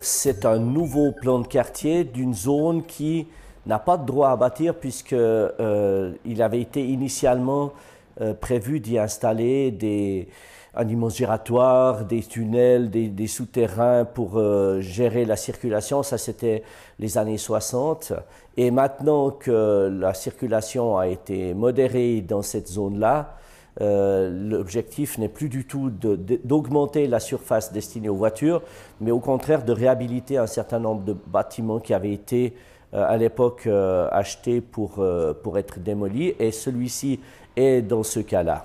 C'est un nouveau plan de quartier d'une zone qui n'a pas de droit à bâtir puisqu'il avait été initialement prévu d'y installer un immense giratoire, des tunnels, des souterrains pour gérer la circulation. Ça, c'était les années 60. Et maintenant que la circulation a été modérée dans cette zone-là, l'objectif n'est plus du tout d'augmenter la surface destinée aux voitures, mais au contraire de réhabiliter un certain nombre de bâtiments qui avaient été à l'époque achetés pour être démolis, et celui-ci est dans ce cas-là.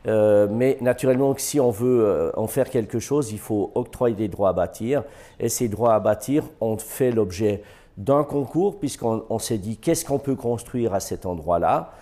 Mais naturellement, si on veut en faire quelque chose, il faut octroyer des droits à bâtir, et ces droits à bâtir ont fait l'objet d'un concours, puisqu'on s'est dit qu'est-ce qu'on peut construire à cet endroit-là.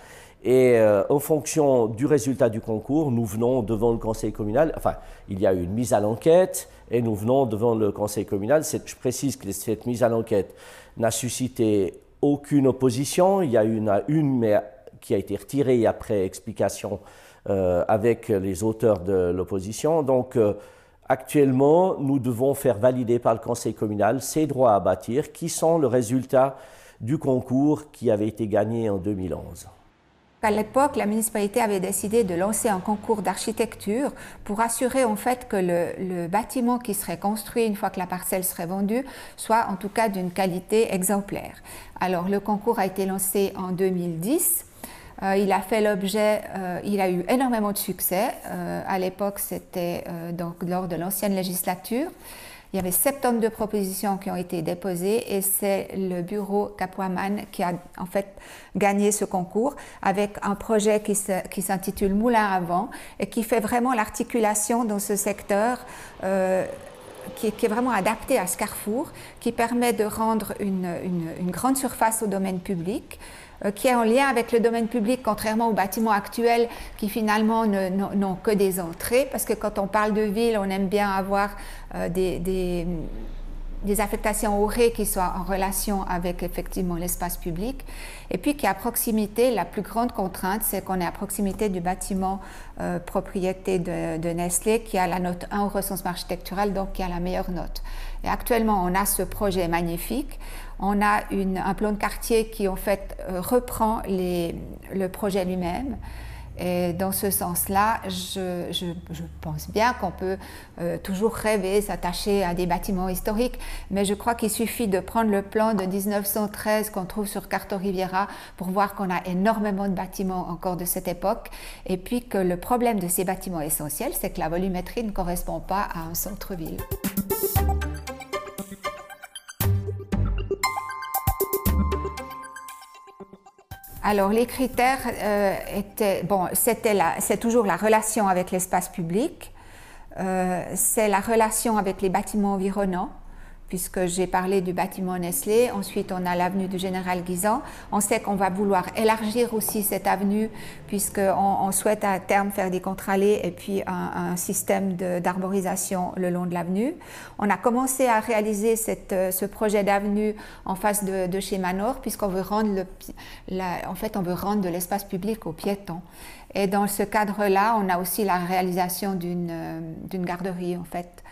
Et en fonction du résultat du concours, nous venons devant le conseil communal, enfin, il y a eu une mise à l'enquête et nous venons devant le conseil communal. Je précise que cette mise à l'enquête n'a suscité aucune opposition. Il y a une mais qui a été retirée après explication avec les auteurs de l'opposition. Donc, actuellement, nous devons faire valider par le conseil communal ces droits à bâtir qui sont le résultat du concours qui avait été gagné en 2011. À l'époque, la municipalité avait décidé de lancer un concours d'architecture pour assurer en fait que le bâtiment qui serait construit une fois que la parcelle serait vendue soit en tout cas d'une qualité exemplaire. Alors le concours a été lancé en 2010. Il a fait l'objet, il a eu énormément de succès. À l'époque, c'était donc lors de l'ancienne législature. Il y avait 72 propositions qui ont été déposées et c'est le bureau Kapuaman qui a en fait gagné ce concours avec un projet qui s'intitule Moulin à vent et qui fait vraiment l'articulation dans ce secteur qui est vraiment adapté à ce carrefour, qui permet de rendre une grande surface au domaine public, qui est en lien avec le domaine public, contrairement aux bâtiments actuels qui finalement n'ont que des entrées, parce que quand on parle de ville, on aime bien avoir des affectations aurées qui soient en relation avec effectivement l'espace public, et puis qui à proximité, la plus grande contrainte, c'est qu'on est à proximité du bâtiment propriété de Nestlé qui a la note 1 au recensement architectural, donc qui a la meilleure note. Et actuellement, on a ce projet magnifique. On a un plan de quartier qui en fait reprend le projet lui-même. Et dans ce sens-là, je pense bien qu'on peut toujours rêver, s'attacher à des bâtiments historiques, mais je crois qu'il suffit de prendre le plan de 1913 qu'on trouve sur Carto Riviera pour voir qu'on a énormément de bâtiments encore de cette époque, et puis que le problème de ces bâtiments essentiels, c'est que la volumétrie ne correspond pas à un centre-ville. Alors les critères c'est toujours la relation avec l'espace public, c'est la relation avec les bâtiments environnants, puisque j'ai parlé du bâtiment Nestlé. Ensuite, on a l'avenue du Général Guisan. On sait qu'on va vouloir élargir aussi cette avenue, puisqu'on souhaite à terme faire des contre-allées et puis un système d'arborisation le long de l'avenue. On a commencé à réaliser ce projet d'avenue en face de chez Manor, puisqu'on veut rendre on veut rendre de l'espace public aux piétons. Et dans ce cadre-là, on a aussi la réalisation d'une garderie, en fait,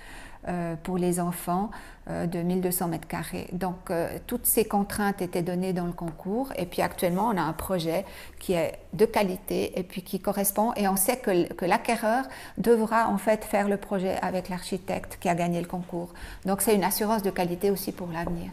pour les enfants de 1200 mètres carrés. Donc, toutes ces contraintes étaient données dans le concours. Et puis, actuellement, on a un projet qui est de qualité et puis qui correspond. Et on sait que l'acquéreur devra, en fait, faire le projet avec l'architecte qui a gagné le concours. Donc, c'est une assurance de qualité aussi pour l'avenir.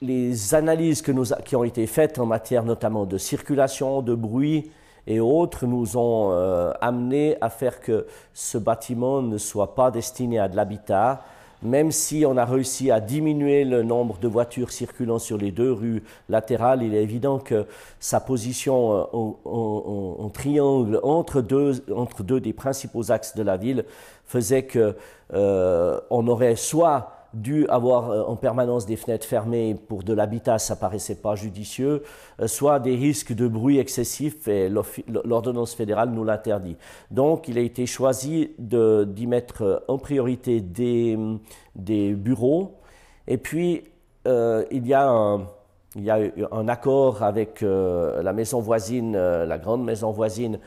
Les analyses qui ont été faites en matière notamment de circulation, de bruit et autres nous ont amené à faire que ce bâtiment ne soit pas destiné à de l'habitat, même si on a réussi à diminuer le nombre de voitures circulant sur les deux rues latérales. Il est évident que sa position en triangle entre deux des principaux axes de la ville faisait qu'on aurait soit dû avoir en permanence des fenêtres fermées pour de l'habitat, ça ne paraissait pas judicieux, soit des risques de bruit excessif, et l'ordonnance fédérale nous l'interdit. Donc il a été choisi d'y mettre en priorité des bureaux, et puis il y a un accord avec la maison voisine, la grande maison voisine,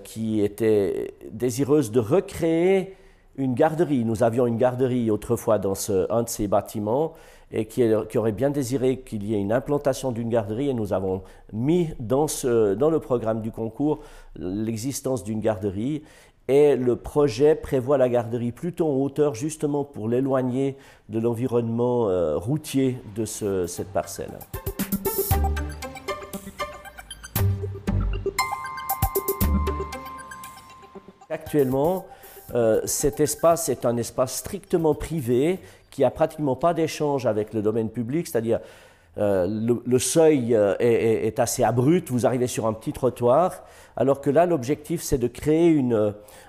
qui était désireuse de recréer une garderie. Nous avions une garderie autrefois dans un de ces bâtiments et qui aurait bien désiré qu'il y ait une implantation d'une garderie, et nous avons mis dans le programme du concours l'existence d'une garderie. Et le projet prévoit la garderie plutôt en hauteur, justement pour l'éloigner de l'environnement routier de cette parcelle. Actuellement, cet espace est un espace strictement privé qui n'a pratiquement pas d'échange avec le domaine public, c'est-à-dire le seuil est assez abrupt, vous arrivez sur un petit trottoir, alors que là, l'objectif, c'est de créer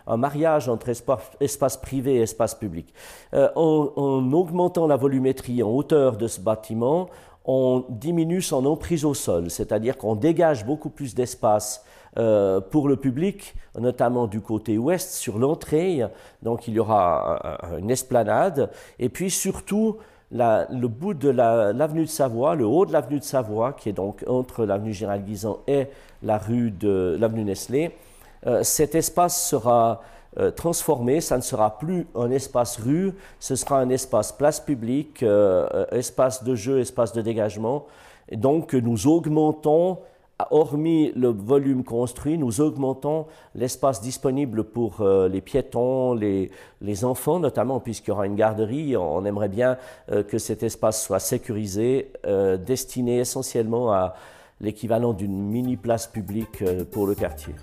un mariage entre espace privé et espace public. En augmentant la volumétrie en hauteur de ce bâtiment, on diminue son emprise au sol, c'est-à-dire qu'on dégage beaucoup plus d'espace pour le public, notamment du côté ouest, sur l'entrée. Donc il y aura une esplanade, et puis surtout, le bout de l'avenue de Savoie, le haut de l'avenue de Savoie, qui est donc entre l'avenue Gérald-Guisan et l'avenue Nestlé, cet espace sera transformé, ça ne sera plus un espace rue, ce sera un espace place publique, espace de jeu, espace de dégagement. Et donc nous augmentons, hormis le volume construit, nous augmentons l'espace disponible pour les piétons, les enfants notamment, puisqu'il y aura une garderie. On aimerait bien que cet espace soit sécurisé, destiné essentiellement à l'équivalent d'une mini place publique pour le quartier.